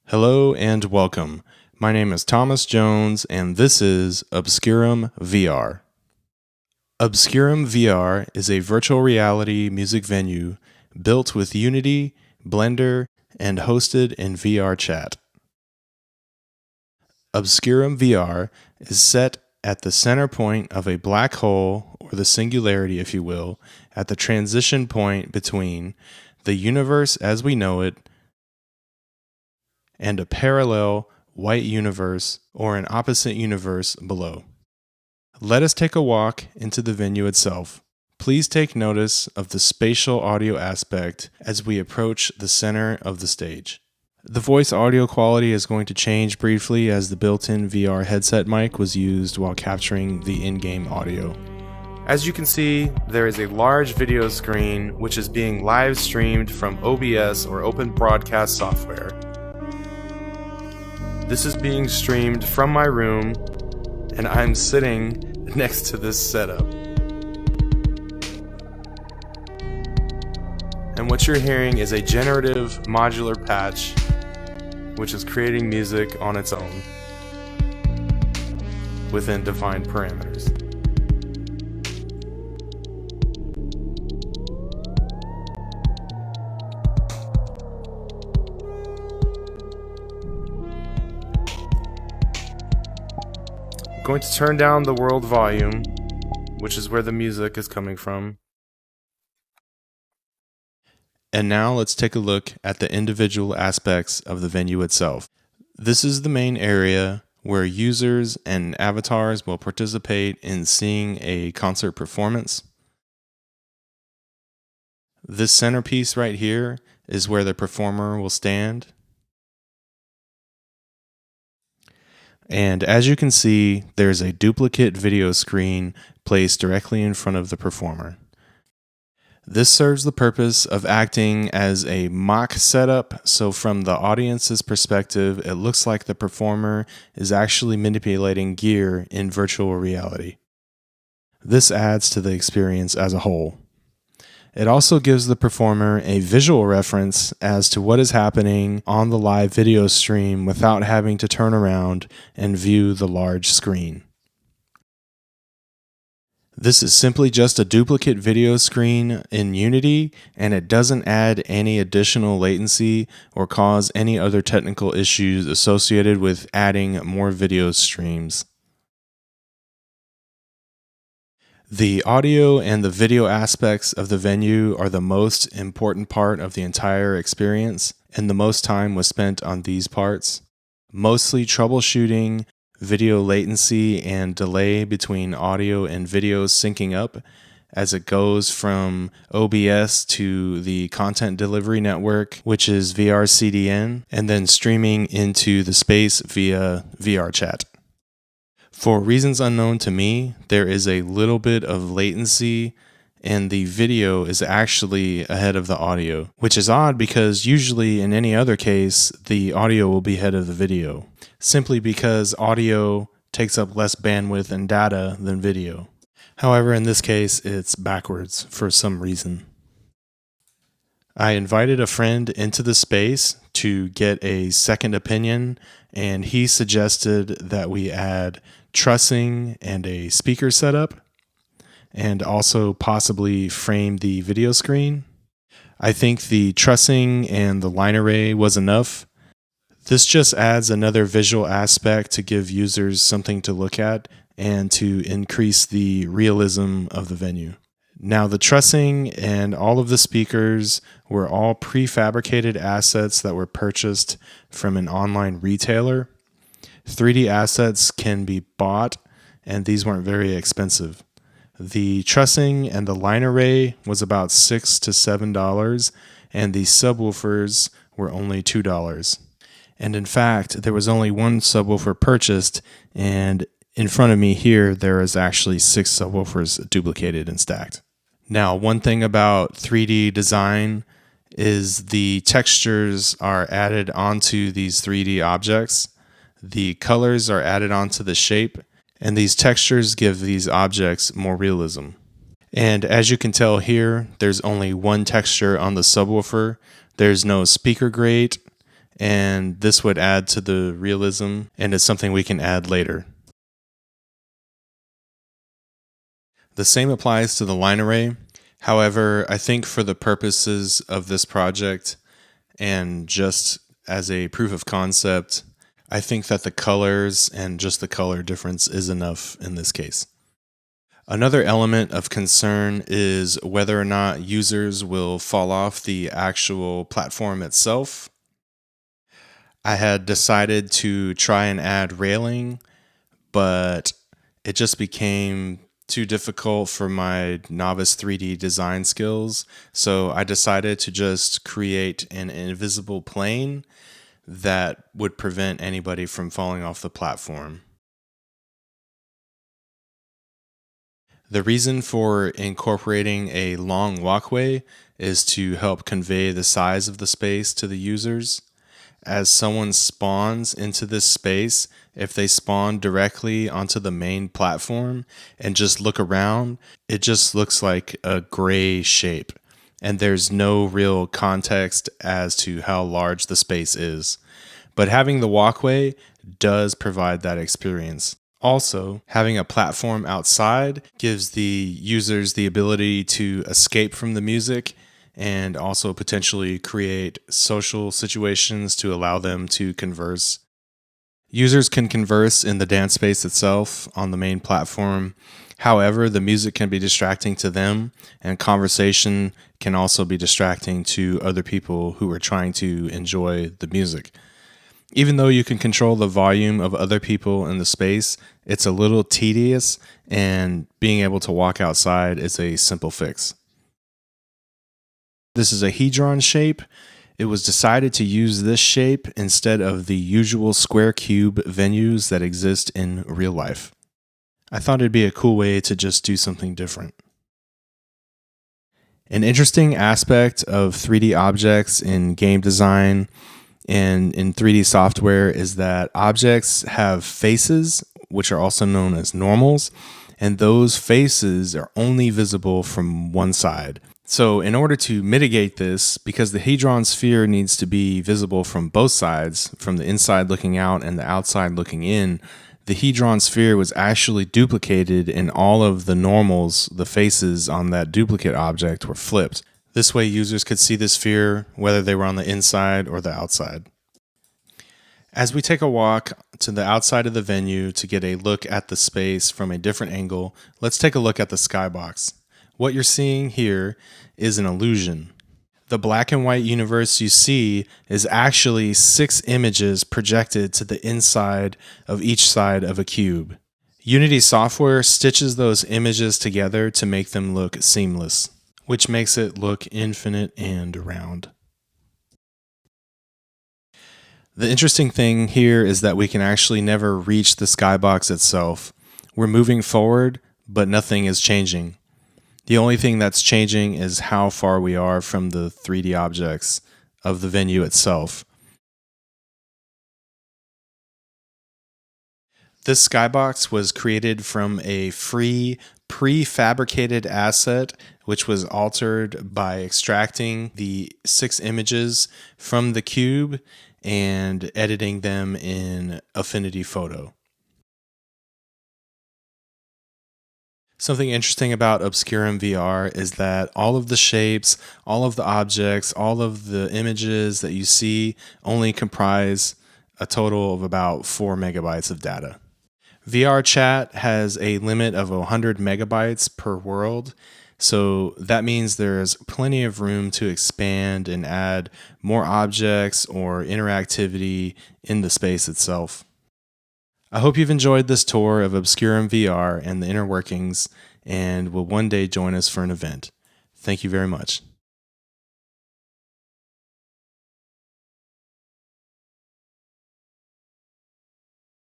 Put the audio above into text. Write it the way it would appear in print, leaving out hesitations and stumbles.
Hello and welcome. My name is Thomas Jones and this is Obscurum VR. Obscurum VR is a virtual reality music venue built with Unity, Blender, and hosted in VRChat. Obscurum VR is set at the center point of a black hole, or the singularity if you will, at the transition point between the universe as we know it and a parallel white universe or an opposite universe below. Let us take a walk into the venue itself. Please take notice of the spatial audio aspect as we approach the center of the stage. The voice audio quality is going to change briefly as the built-in VR headset mic was used while capturing the in-game audio. As you can see, there is a large video screen which is being live streamed from OBS or Open Broadcast software. This is being streamed from my room, and I'm sitting next to this setup. And what you're hearing is a generative modular patch, which is creating music on its own within defined parameters. I'm going to turn down the world volume, which is where the music is coming from. And now let's take a look at the individual aspects of the venue itself. This is the main area where users and avatars will participate in seeing a concert performance. This centerpiece right here is where the performer will stand. And as you can see, there's a duplicate video screen placed directly in front of the performer. This serves the purpose of acting as a mock setup, so from the audience's perspective, it looks like the performer is actually manipulating gear in virtual reality. This adds to the experience as a whole. It also gives the performer a visual reference as to what is happening on the live video stream without having to turn around and view the large screen. This is simply just a duplicate video screen in Unity, and it doesn't add any additional latency or cause any other technical issues associated with adding more video streams. The audio and the video aspects of the venue are the most important part of the entire experience, and the most time was spent on these parts. Mostly troubleshooting video latency and delay between audio and video syncing up as it goes from OBS to the content delivery network, which is VRCDN, and then streaming into the space via VRChat. For reasons unknown to me, there is a little bit of latency and the video is actually ahead of the audio, which is odd because usually in any other case, the audio will be ahead of the video, simply because audio takes up less bandwidth and data than video. However, in this case, it's backwards for some reason. I invited a friend into the space to get a second opinion, and he suggested that we add trussing and a speaker setup, and also possibly frame the video screen. I think the trussing and the line array was enough. This just adds another visual aspect to give users something to look at and to increase the realism of the venue. Now, the trussing and all of the speakers were all prefabricated assets that were purchased from an online retailer. 3D assets can be bought, and these weren't very expensive. The trussing and the line array was about $6 to $7, and the subwoofers were only $2. And in fact, there was only one subwoofer purchased, and in front of me here, there is actually 6 subwoofers duplicated and stacked. Now, one thing about 3D design is the textures are added onto these 3D objects. The colors are added onto the shape, and these textures give these objects more realism. And as you can tell here, there's only one texture on the subwoofer. There's no speaker grate, and this would add to the realism and is something we can add later. The same applies to the line array. However, I think for the purposes of this project and just as a proof of concept, I think that the colors and just the color difference is enough in this case. Another element of concern is whether or not users will fall off the actual platform itself. I had decided to try and add railing, but it just became too difficult for my novice 3D design skills. So I decided to just create an invisible plane that would prevent anybody from falling off the platform. The reason for incorporating a long walkway is to help convey the size of the space to the users. As someone spawns into this space, if they spawn directly onto the main platform and just look around, it just looks like a gray shape. And there's no real context as to how large the space is. But having the walkway does provide that experience. Also, having a platform outside gives the users the ability to escape from the music and also potentially create social situations to allow them to converse. Users can converse in the dance space itself on the main platform. However, the music can be distracting to them, and conversation can also be distracting to other people who are trying to enjoy the music. Even though you can control the volume of other people in the space, it's a little tedious, and being able to walk outside is a simple fix. This is a hedron shape. It was decided to use this shape instead of the usual square cube venues that exist in real life. I thought it'd be a cool way to just do something different. An interesting aspect of 3D objects in game design and in 3D software is that objects have faces, which are also known as normals, and those faces are only visible from one side. So in order to mitigate this, because the hedron sphere needs to be visible from both sides, from the inside looking out and the outside looking in, the hedron sphere was actually duplicated and all of the normals, the faces on that duplicate object, were flipped. This way users could see the sphere whether they were on the inside or the outside. As we take a walk to the outside of the venue to get a look at the space from a different angle, let's take a look at the skybox. What you're seeing here is an illusion. The black and white universe you see is actually 6 images projected to the inside of each side of a cube. Unity software stitches those images together to make them look seamless, which makes it look infinite and round. The interesting thing here is that we can actually never reach the skybox itself. We're moving forward, but nothing is changing. The only thing that's changing is how far we are from the 3D objects of the venue itself. This skybox was created from a free prefabricated asset, which was altered by extracting the 6 images from the cube and editing them in Affinity Photo. Something interesting about Obscurum VR is that all of the shapes, all of the objects, all of the images that you see only comprise a total of about 4 megabytes of data. VRChat has a limit of 100 megabytes per world, so that means there's plenty of room to expand and add more objects or interactivity in the space itself. I hope you've enjoyed this tour of Obscurum VR and the inner workings, and will one day join us for an event. Thank you very much.